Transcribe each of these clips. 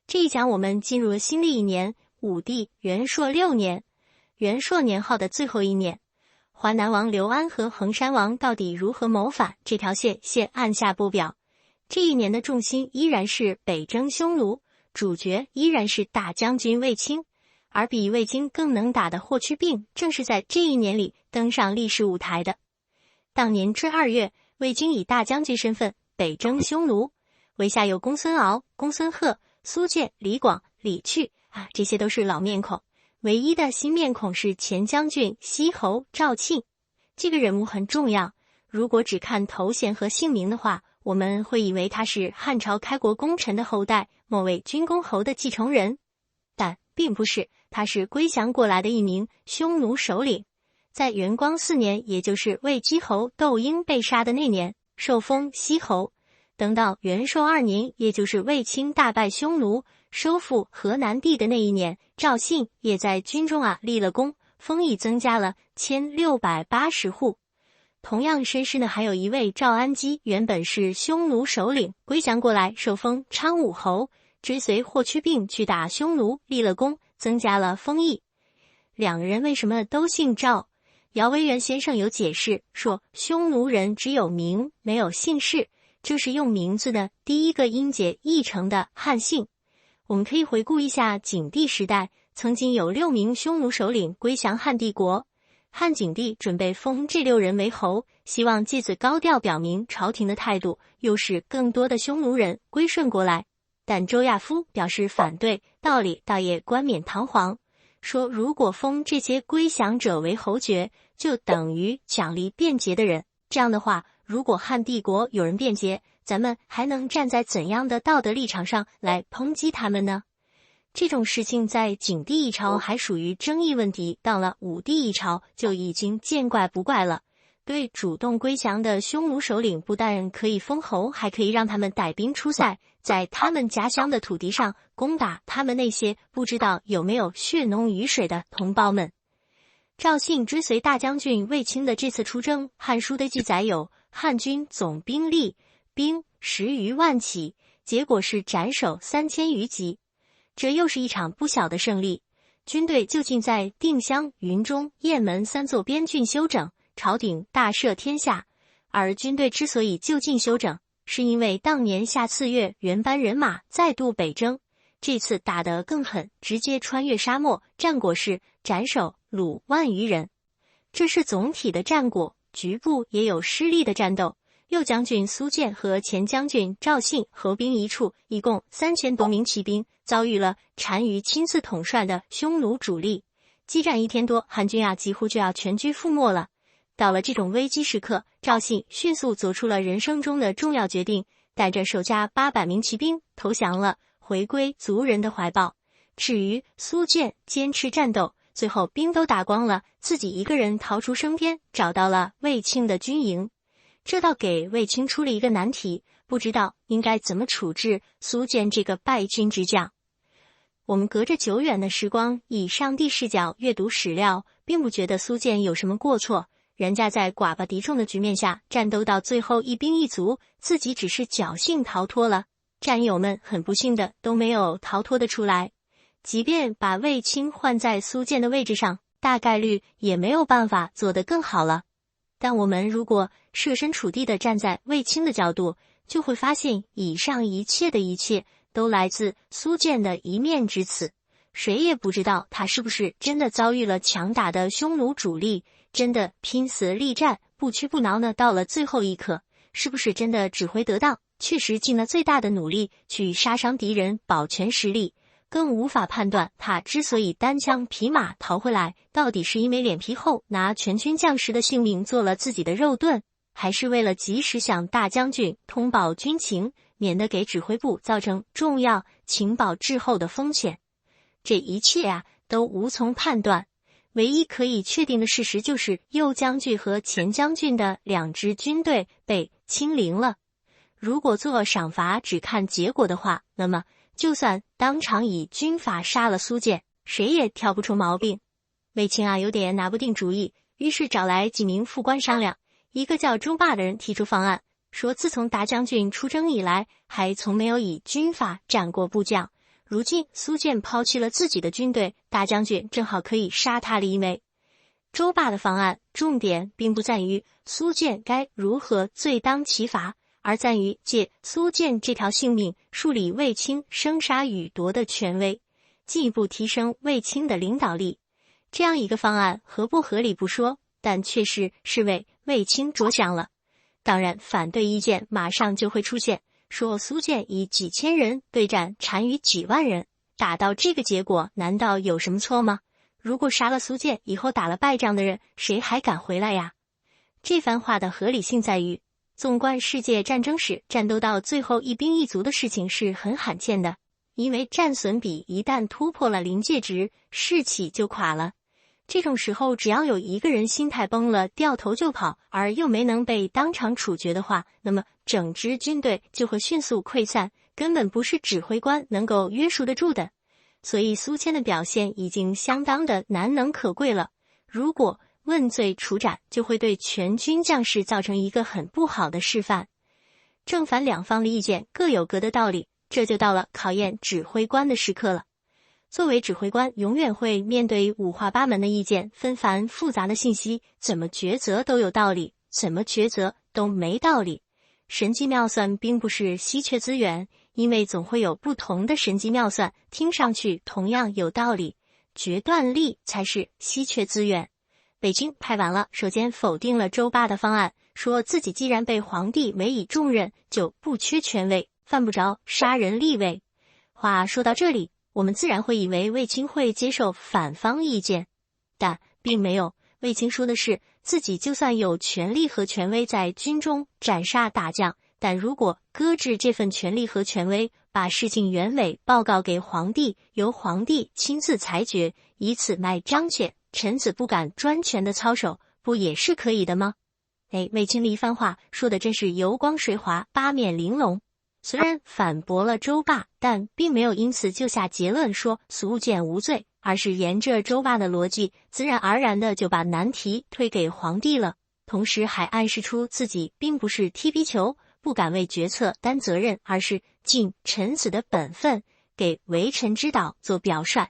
这一讲我们进入了新历一年武帝元朔6年，元朔年号的最后一年。华南王刘安和衡山王到底如何谋反，这条线先按下不表。这一年的重心依然是北征匈奴，主角依然是大将军卫青，而比卫青更能打的霍去病正是在这一年里登上历史舞台的。当年至2月，卫青以大将军身份北征匈奴，麾下有公孙敖、公孙贺、苏建、李广、李去这些都是老面孔。唯一的新面孔是前将军西侯赵庆，这个人物很重要。如果只看头衔和姓名的话，我们会以为他是汉朝开国功臣的后代，某位军公侯的继承人，但并不是，他是归降过来的一名匈奴首领。在元光4年，也就是魏姬侯窦婴被杀的那年，受封西侯。等到元朔2年，也就是卫青大败匈奴，收复河南地的那一年，赵信也在军中立了功，封邑增加了1680户。同样身世呢，还有一位赵安基，原本是匈奴首领，归降过来，受封昌武侯，追随霍去病去打匈奴，立了功，增加了封邑。两个人为什么都姓赵？姚维元先生有解释说，匈奴人只有名没有姓氏，就是用名字的第一个音节译成的汉姓。我们可以回顾一下景帝时代，曾经有6名匈奴首领归降汉帝国，汉景帝准备封这6人为侯，希望借此高调表明朝廷的态度，又使更多的匈奴人归顺过来。但周亚夫表示反对，道理倒也冠冕堂皇，说如果封这些归降者为侯爵，就等于奖励变节的人，这样的话，如果汉帝国有人变节，咱们还能站在怎样的道德立场上来抨击他们呢？这种事情在景帝一朝还属于争议问题，到了武帝一朝就已经见怪不怪了。对主动归降的匈奴首领，不但可以封侯，还可以让他们带兵出塞，在他们家乡的土地上攻打他们那些不知道有没有血浓于水的同胞们。赵信追随大将军卫青的这次出征，《汉书》的记载有汉军总兵力兵10余万骑，结果是斩首3000余级，这又是一场不小的胜利。军队就近在定襄、云中、雁门3座边郡休整，朝廷大赦天下。而军队之所以就近休整，是因为当年夏4月，原班人马再度北征，这次打得更狠，直接穿越沙漠，战果是斩首虏万余人。这是总体的战果，局部也有失利的战斗。右将军苏建和前将军赵信合兵一处，一共3000多名骑兵，遭遇了单于亲自统帅的匈奴主力。激战1天多，汉军几乎就要全军覆没了。到了这种危机时刻，赵信迅速做出了人生中的重要决定，带着手下800名骑兵投降了，回归族人的怀抱。至于苏建坚持战斗，最后兵都打光了，自己一个人逃出生天，找到了卫青的军营。这倒给卫青出了一个难题，不知道应该怎么处置苏建这个败军之将。我们隔着久远的时光，以上帝视角阅读史料，并不觉得苏建有什么过错。人家在寡不敌众的局面下，战斗到最后一兵一卒，自己只是侥幸逃脱了，战友们很不幸的都没有逃脱得出来。即便把卫青换在苏建的位置上，大概率也没有办法做得更好了。但我们如果设身处地的站在卫青的角度，就会发现以上一切的一切都来自苏建的一面之词。谁也不知道他是不是真的遭遇了强大的匈奴主力，真的拼死力战，不屈不挠呢？到了最后一刻，是不是真的指挥得当，确实尽了最大的努力去杀伤敌人，保全实力？更无法判断他之所以单枪匹马逃回来，到底是因为脸皮厚，拿全军将士的性命做了自己的肉盾，还是为了及时向大将军通报军情，免得给指挥部造成重要情报滞后的风险。这一切都无从判断。唯一可以确定的事实就是右将军和前将军的2支军队被清零了。如果做赏罚只看结果的话，那么就算当场以军法杀了苏建，谁也挑不出毛病。卫青有点拿不定主意，于是找来几名副官商量。一个叫朱霸的人提出方案，说自从大将军出征以来，还从没有以军法斩过部将，如今苏建抛弃了自己的军队，大将军正好可以杀他了一枚。周霸的方案重点并不在于苏建该如何罪当其罚，而在于借苏建这条性命树立卫青生杀予夺的权威，进一步提升卫青的领导力。这样一个方案合不合理不说，但确实是为卫青着想了。当然，反对意见马上就会出现，说苏建以几千人对战单于几万人，打到这个结果难道有什么错吗？如果杀了苏建，以后打了败仗的人，谁还敢回来呀？这番话的合理性在于，纵观世界战争史，战斗到最后一兵一卒的事情是很罕见的，因为战损比一旦突破了临界值，士气就垮了。这种时候，只要有一个人心态崩了，掉头就跑，而又没能被当场处决的话，那么整支军队就会迅速溃散，根本不是指挥官能够约束得住的。所以苏谦的表现已经相当的难能可贵了。如果问罪处斩，就会对全军将士造成一个很不好的示范。正反两方的意见各有各的道理，这就到了考验指挥官的时刻了。作为指挥官，永远会面对五花八门的意见，纷繁复杂的信息，怎么抉择都有道理，怎么抉择都没道理。神机妙算并不是稀缺资源，因为总会有不同的神机妙算，听上去同样有道理，决断力才是稀缺资源。北京拍完了，首先否定了周霸的方案，说自己既然被皇帝委以重任，就不缺权位，犯不着杀人立位。话说到这里，我们自然会以为卫青会接受反方意见，但并没有。卫青说的是，自己就算有权力和权威在军中斩杀大将，但如果搁置这份权力和权威，把事情原委报告给皇帝，由皇帝亲自裁决，以此卖彰显臣子不敢专权的操守，不也是可以的吗？卫青的一番话说的真是油光水滑，八面玲珑。虽然反驳了周霸，但并没有因此就下结论说苏建无罪，而是沿着周霸的逻辑，自然而然的就把难题推给皇帝了。同时还暗示出自己并不是踢皮球，不敢为决策担责任，而是尽臣子的本分，给为臣之道做表率。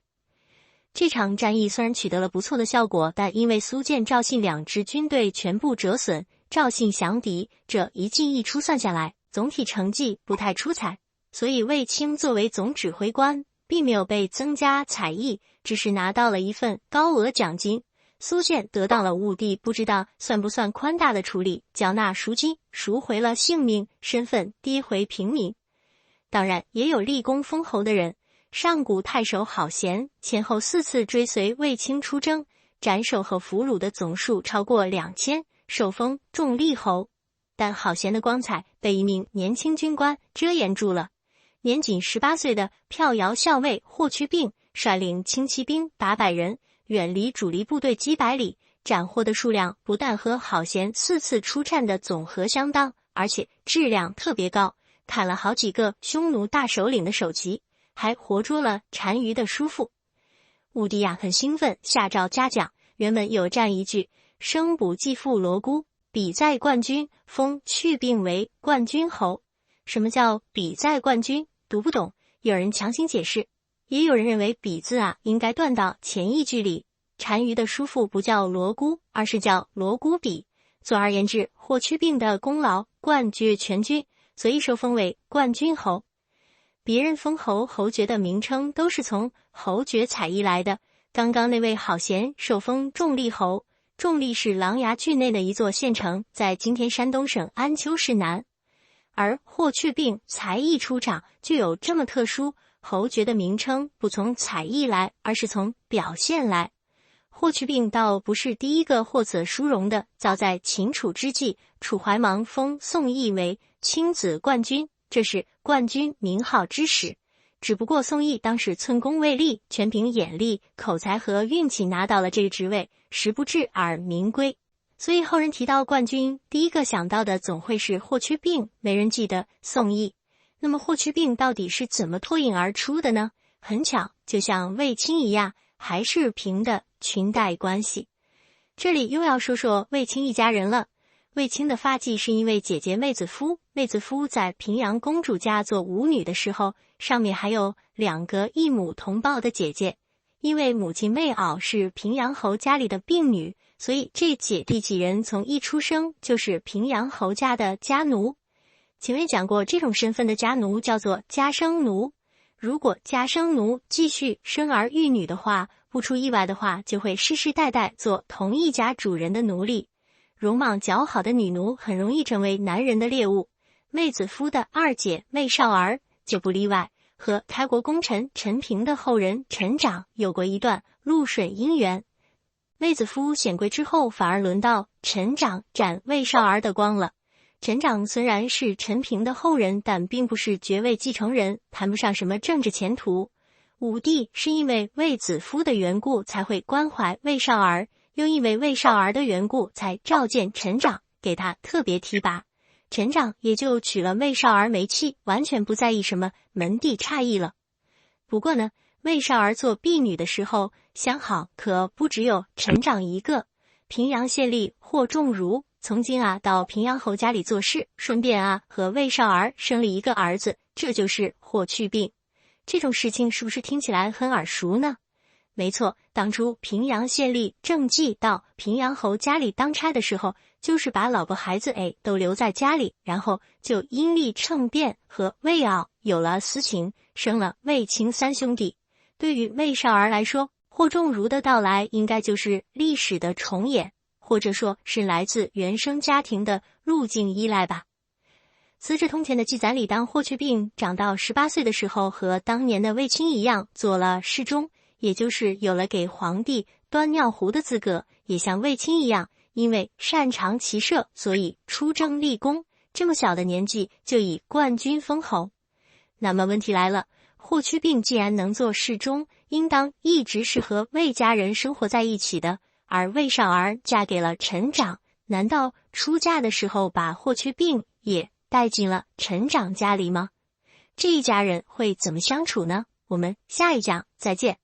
这场战役虽然取得了不错的效果，但因为苏建、赵信两支军队全部折损，赵信降敌，这一进一出算下来，总体成绩不太出彩，所以卫青作为总指挥官，并没有被增加彩艺，只是拿到了一份高额奖金。苏建得到了务帝不知道算不算宽大的处理，缴纳赎金，赎回了性命，身份跌回平民。当然也有立功封侯的人，上古太守郝贤前后4次追随卫青出征，斩首和俘虏的总数超过2000，受封重利侯。但郝贤的光彩被一名年轻军官遮掩住了。年仅18岁的票摇校尉霍去病率领轻骑兵800人，远离主力部队几百里，斩获的数量不但和郝贤4次出战的总和相当，而且质量特别高，砍了好几个匈奴大首领的首级，还活捉了单于的叔父。武帝很兴奋，下诏嘉奖。原本有这样一句：生补继父罗姑，比在冠军，封去病为冠军侯。什么叫比在冠军？读不懂，有人强行解释，也有人认为比字应该断到前一句里。单于的叔父不叫罗姑，而是叫罗姑比。总而言之，霍去病的功劳冠绝全军，所以受封为冠军侯。别人封侯，侯爵的名称都是从侯爵采邑来的。刚刚那位郝贤受封重利侯，重利是琅琊郡内的一座县城，在今天山东省安丘市南。而霍去病才艺出场，就有这么特殊，侯爵的名称不从才艺来，而是从表现来。霍去病倒不是第一个获此殊荣的，早在秦楚之际，楚怀王封宋义为卿子冠军，这是冠军名号之始。只不过宋义当时寸功未立，全凭眼力、口才和运气拿到了这个职位，时不至而名归。所以后人提到冠军，第一个想到的总会是霍去病，没人记得宋义。那么霍去病到底是怎么脱颖而出的呢？很巧，就像卫青一样，还是凭的裙带关系。这里又要说说卫青一家人了。卫青的发迹是因为姐姐妹子夫，妹子夫在平阳公主家做舞女的时候，上面还有2个异母同胞的姐姐。因为母亲妹袄是平阳侯家里的病女，所以这姐弟几人从一出生就是平阳侯家的家奴。前面讲过，这种身份的家奴叫做家生奴。如果家生奴继续生儿育女的话，不出意外的话，就会世世代代做同一家主人的奴隶。容貌姣好的女奴很容易成为男人的猎物。妹子夫的2姐妹少儿就不例外，和开国功臣陈平的后人陈长有过一段露水姻缘。妹子夫显贵之后，反而轮到陈长斩魏少儿的光了。陈长虽然是陈平的后人，但并不是爵位继承人，谈不上什么政治前途。武帝是因为卫子夫的缘故才会关怀魏少儿，又因为魏少儿的缘故才召见陈长，给他特别提拔。陈长也就娶了魏少儿为妻，完全不在意什么门第差异了。不过呢，魏少儿做婢女的时候，相好可不只有陈长一个。平阳县令霍仲儒从今到平阳侯家里做事，顺便和魏少儿生了一个儿子，这就是霍去病。这种事情是不是听起来很耳熟呢？没错，当初平阳县令郑季到平阳侯家里当差的时候，就是把老婆孩子都留在家里，然后就因利乘便和魏敖有了私情，生了卫青3兄弟。对于魏少儿来说，霍仲儒的到来应该就是历史的重演，或者说是来自原生家庭的路径依赖吧。《资治通鉴》的记载里，当霍去病长到18岁的时候，和当年的卫青一样做了侍中，也就是有了给皇帝端尿壶的资格，也像卫青一样，因为擅长骑射，所以出征立功，这么小的年纪就以冠军封侯。那么问题来了，霍去病既然能做侍中，应当一直是和魏家人生活在一起的，而魏少儿嫁给了陈长，难道出嫁的时候把霍去病也带进了陈长家里吗？这一家人会怎么相处呢？我们下一讲再见。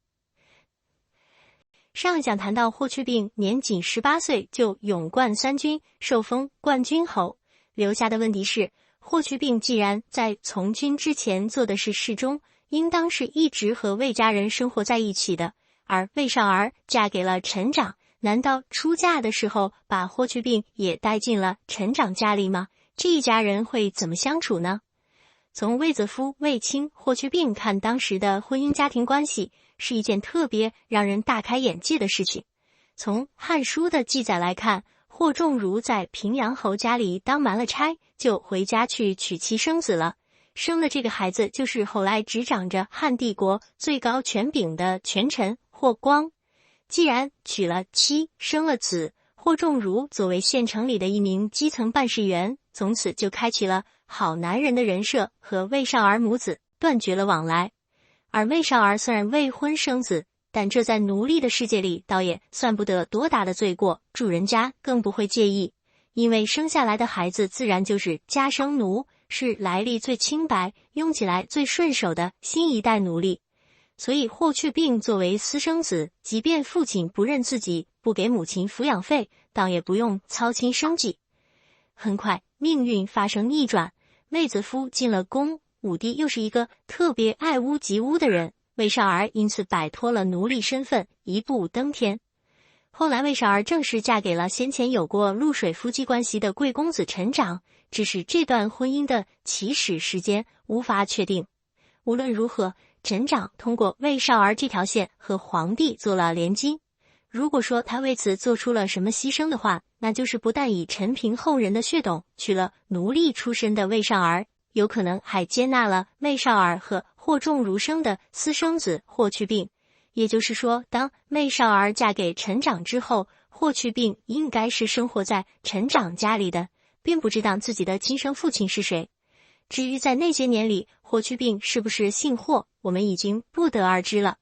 上一讲谈到霍去病年仅18岁就勇冠3军，受封冠军侯。留下的问题是，霍去病既然在从军之前做的是侍中，应当是一直和魏家人生活在一起的，而魏少儿嫁给了陈长，难道出嫁的时候把霍去病也带进了陈长家里吗？这一家人会怎么相处呢？从卫子夫、卫青、霍去病看，当时的婚姻家庭关系是一件特别让人大开眼界的事情。从《汉书》的记载来看，霍仲儒在平阳侯家里当完了差，就回家去娶妻生子了。生的这个孩子就是后来执掌着汉帝国最高权柄的权臣霍光。既然娶了妻，生了子，霍仲儒作为县城里的一名基层办事员，从此就开启了好男人的人设，和魏少儿母子断绝了往来。而魏少儿虽然未婚生子，但这在奴隶的世界里倒也算不得多大的罪过，主人家更不会介意，因为生下来的孩子自然就是家生奴，是来历最清白、用起来最顺手的新一代奴隶。所以霍去病作为私生子，即便父亲不认自己，不给母亲抚养费，倒也不用操心生计。很快命运发生逆转，卫子夫进了宫，武帝又是一个特别爱屋及乌的人，魏少儿因此摆脱了奴隶身份，一步登天。后来魏少儿正式嫁给了先前有过露水夫妻关系的贵公子陈长，只是这段婚姻的起始时间无法确定。无论如何，陈长通过魏少儿这条线和皇帝做了连襟。如果说他为此做出了什么牺牲的话，那就是不但以陈平后人的血统娶了奴隶出身的魏少儿，有可能还接纳了魏少儿和霍仲儒生的私生子霍去病。也就是说，当魏少儿嫁给陈长之后，霍去病应该是生活在陈长家里的，并不知道自己的亲生父亲是谁。至于在那些年里霍去病是不是姓霍，我们已经不得而知了。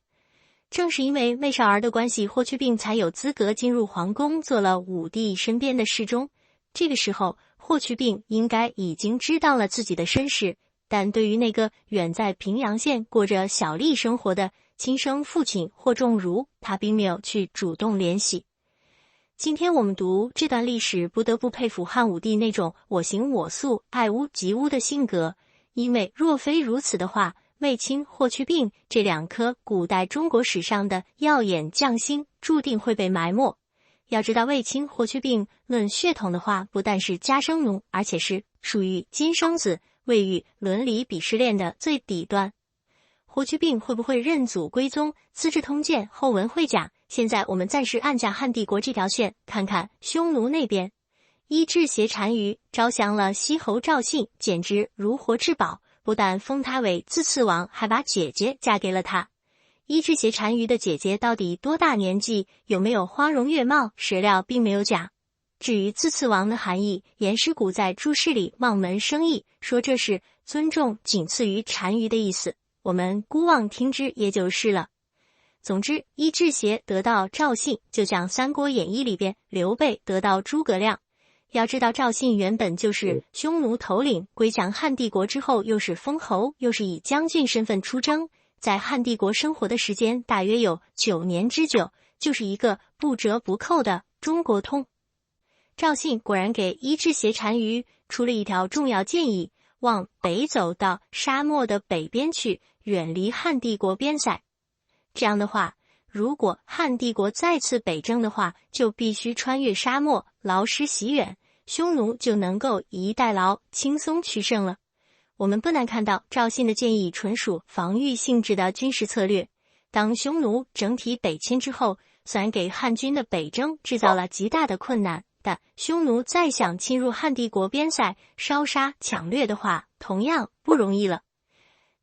正是因为魏少儿的关系，霍去病才有资格进入皇宫，做了武帝身边的侍中。这个时候霍去病应该已经知道了自己的身世，但对于那个远在平阳县过着小吏生活的亲生父亲霍仲儒，他并没有去主动联系。今天我们读这段历史，不得不佩服汉武帝那种我行我素、爱屋及乌的性格，因为若非如此的话，卫青、霍去病这两颗古代中国史上的耀眼将星注定会被埋没。要知道，卫青、霍去病论血统的话，不但是家生奴，而且是属于亲生子，位于伦理鄙视链的最底端。霍去病会不会认祖归宗？《资治通鉴》后文会讲。现在我们暂时按下汉帝国这条线，看看匈奴那边。伊稚携单于招降了西侯赵信，简直如获至宝，不但封他为自次王，还把姐姐嫁给了他。伊稚携单于的姐姐到底多大年纪，有没有花容月貌，史料并没有讲。至于自次王的含义，颜师古在注释里望文生义，说这是尊重仅次于单于的意思，我们姑妄听之也就是了。总之，伊稚携得到赵信，就像《三国演义》里边刘备得到诸葛亮。要知道，赵信原本就是匈奴头领，归降汉帝国之后，又是封侯，又是以将军身份出征，在汉帝国生活的时间大约有9年之久，就是一个不折不扣的中国通。赵信果然给伊稚携单于出了一条重要建议，往北走到沙漠的北边去，远离汉帝国边塞。这样的话，如果汉帝国再次北征的话，就必须穿越沙漠，劳师袭远，匈奴就能够以逸待劳，轻松取胜了。我们不难看到，赵信的建议纯属防御性质的军事策略。当匈奴整体北迁之后，虽然给汉军的北征制造了极大的困难，但匈奴再想侵入汉帝国边塞，烧杀抢掠的话，同样不容易了。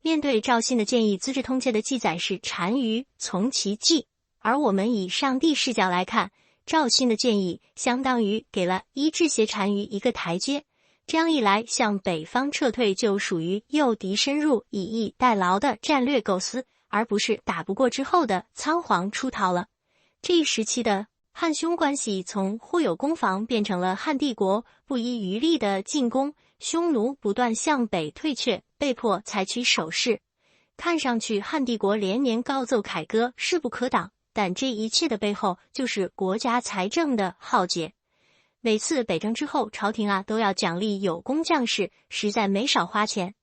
面对赵信的建议，《资治通鉴》的记载是单于从其计，而我们以上帝视角来看，赵信的建议相当于给了伊稚携单于一个台阶，这样一来，向北方撤退就属于诱敌深入、以逸待劳的战略构思，而不是打不过之后的仓皇出逃了。这一时期的汉匈关系从互有攻防变成了汉帝国不遗余力的进攻，匈奴不断向北退却，被迫采取守势。看上去汉帝国连年高奏凯歌，势不可挡，但这一切的背后就是国家财政的浩劫。每次北征之后，朝廷都要奖励有功将士，实在没少花钱。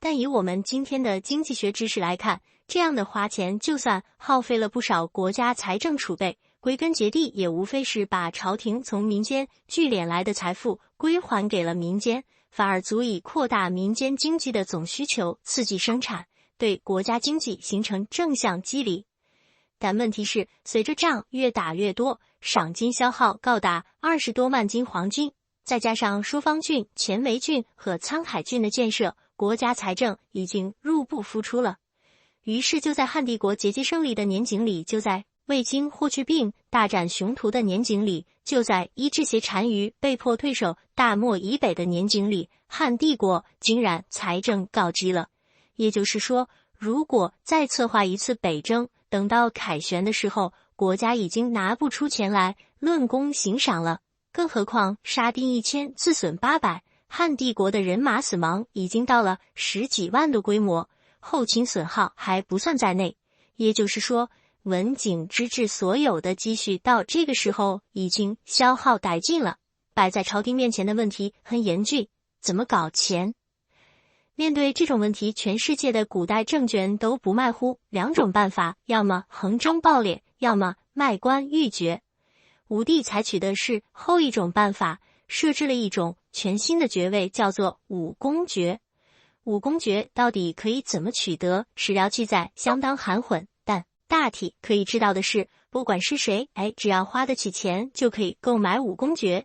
但以我们今天的经济学知识来看，这样的花钱就算耗费了不少国家财政储备，归根结底也无非是把朝廷从民间聚敛来的财富归还给了民间，反而足以扩大民间经济的总需求，刺激生产，对国家经济形成正向激励。但问题是，随着仗越打越多，赏金消耗高达20多万斤黄金，再加上舒方郡、前梅郡和沧海郡的建设，国家财政已经入不敷出了。于是就在汉帝国节节胜利的年景里，就在卫青、霍去病大展雄图的年景里，就在伊稚携单于被迫退守大漠以北的年景里，汉帝国竟然财政告急了。也就是说，如果再策划一次北征，等到凯旋的时候，国家已经拿不出钱来论功行赏了。更何况杀丁1000，自损800，汉帝国的人马死亡已经到了10几万的规模，后勤损耗还不算在内。也就是说，文景之治所有的积蓄到这个时候已经消耗殆尽了。摆在朝廷面前的问题很严峻，怎么搞钱？面对这种问题，全世界的古代政权都不外乎2种办法，要么横征暴敛，要么卖官鬻爵。武帝采取的是后一种办法，设置了一种全新的爵位，叫做武功爵。武功爵到底可以怎么取得？史料记载相当含混，但大体可以知道的是，不管是谁，只要花得起钱，就可以购买武功爵。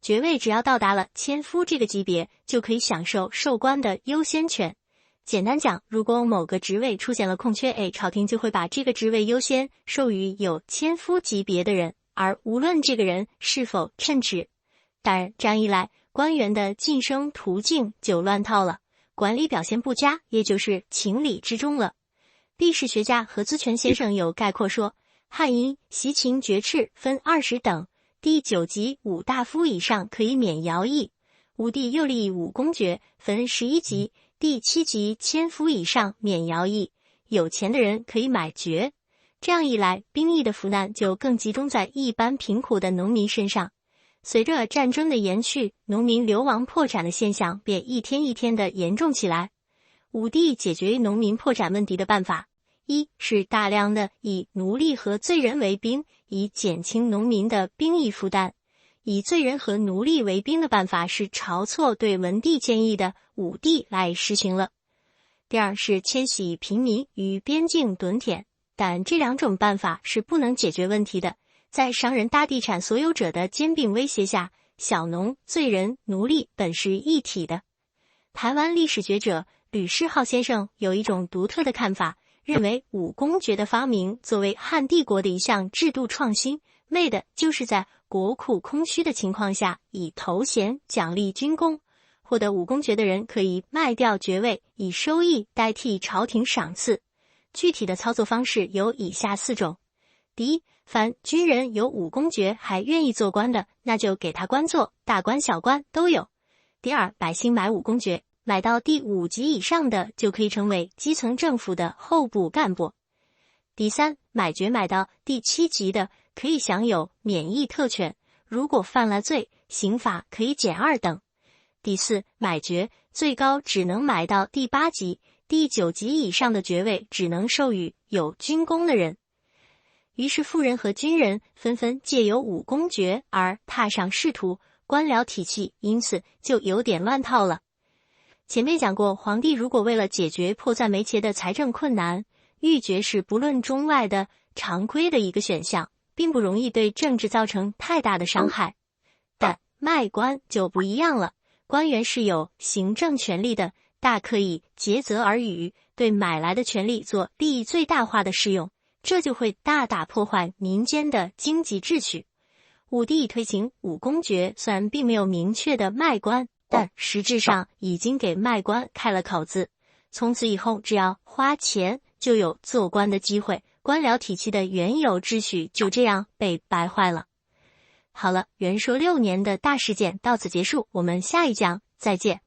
爵位只要到达了千夫这个级别，就可以享受授官的优先权。简单讲，如果某个职位出现了空缺，朝廷就会把这个职位优先授予有千夫级别的人，而无论这个人是否称职。当然，这样一来，官员的晋升途径就乱套了，管理表现不佳，也就是情理之中了。历史学家何资全先生有概括说，汉因袭秦爵制分20等，第9级武大夫以上可以免徭役。武帝又立武功爵，分11级，第7级千夫以上免徭役，有钱的人可以买爵。这样一来，兵役的苦难就更集中在一般贫苦的农民身上。随着战争的延续，农民流亡破产的现象便一天一天的严重起来。武帝解决农民破产问题的办法，一是大量的以奴隶和罪人为兵，以减轻农民的兵役负担。以罪人和奴隶为兵的办法是晁错对文帝建议的，武帝来实行了。第二是迁徙平民于边境屯田，但这两种办法是不能解决问题的。在商人大地产所有者的兼并威胁下，小农、罪人、奴隶本是一体的。台湾历史学者吕世浩先生有一种独特的看法，认为武公爵的发明作为汉帝国的一项制度创新，为的就是在国库空虚的情况下，以头衔奖励军功。获得武公爵的人可以卖掉爵位，以收益代替朝廷赏赐。具体的操作方式有以下4种。第一，凡军人有武公爵还愿意做官的，那就给他官做，大官小官都有。第二，百姓买武公爵，买到第5级以上的就可以成为基层政府的候补干部。第三，买爵买到第7级的可以享有免役特权，如果犯了罪，刑罚可以减2等。第四，买爵最高只能买到第8级，第9级以上的爵位只能授予有军功的人。于是富人和军人纷纷借由武公爵而踏上仕途，官僚体系因此就有点乱套了。前面讲过，皇帝如果为了解决迫在眉睫的财政困难，御爵是不论中外的常规的一个选项，并不容易对政治造成太大的伤害。但卖官就不一样了，官员是有行政权力的，大可以竭泽而渔，对买来的权力做利益最大化的适用，这就会大大破坏民间的经济秩序。武帝推行武公爵，虽然并没有明确的卖官，但实质上已经给卖官开了口子。从此以后，只要花钱就有做官的机会，官僚体系的原有秩序就这样被败坏了。好了，元朔6年的大事件到此结束，我们下一讲再见。